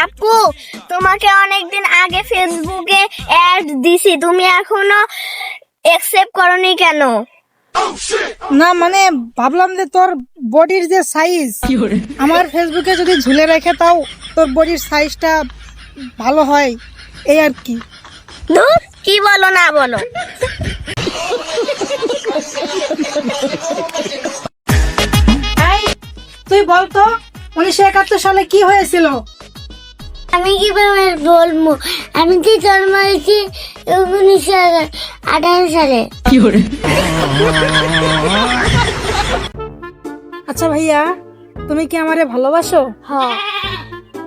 আপু, তোমাকে অনেকদিন আগে ফেসবুকে অ্যাড দিছি, তুমি এখনো অ্যাকসেপ্ট করনি কেন? না মানে ভাবলাম যে তোর বডির যে সাইজ আমার ফেসবুকে যদি ঝুলে রেখে তাও তোর বডির সাইজটা ভালো হয় এই আর কি। ধুর, কি বলো না বলো। এই, তুই বলতো 1971 সালে কি হয়েছিল? আমি কিভাবে বলবো, আমি তো জন্ম হয়েছি 1918 সালে। আচ্ছা ভাইয়া, তুমি কি আমারে ভালোবাসো? হ্যাঁ,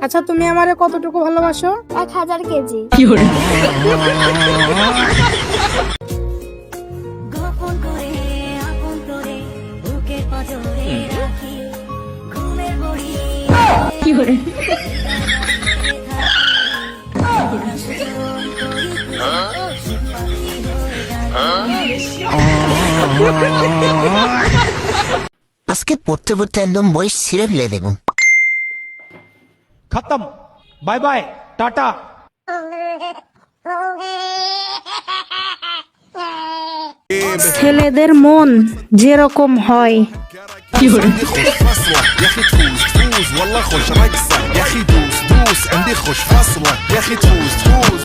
আচ্ছা তুমি আমারে কতটুকু ভালোবাসো? 1000 কেজি। গোপন করে আপন করে বুকে পাজরে রাখি ঘুমের মরি কি করে আজকে পড়তে পড়তে একদম বই ছিঁড়ে ফেলে দেব। खत्म बाय बाय टाटा। ছেলেদের মন যেরকম হয় فصلة يا اخي تفوز تفوز والله خش رقصة يا اخي دوس دوس عندي خش فصلة يا اخي تفوز تفوز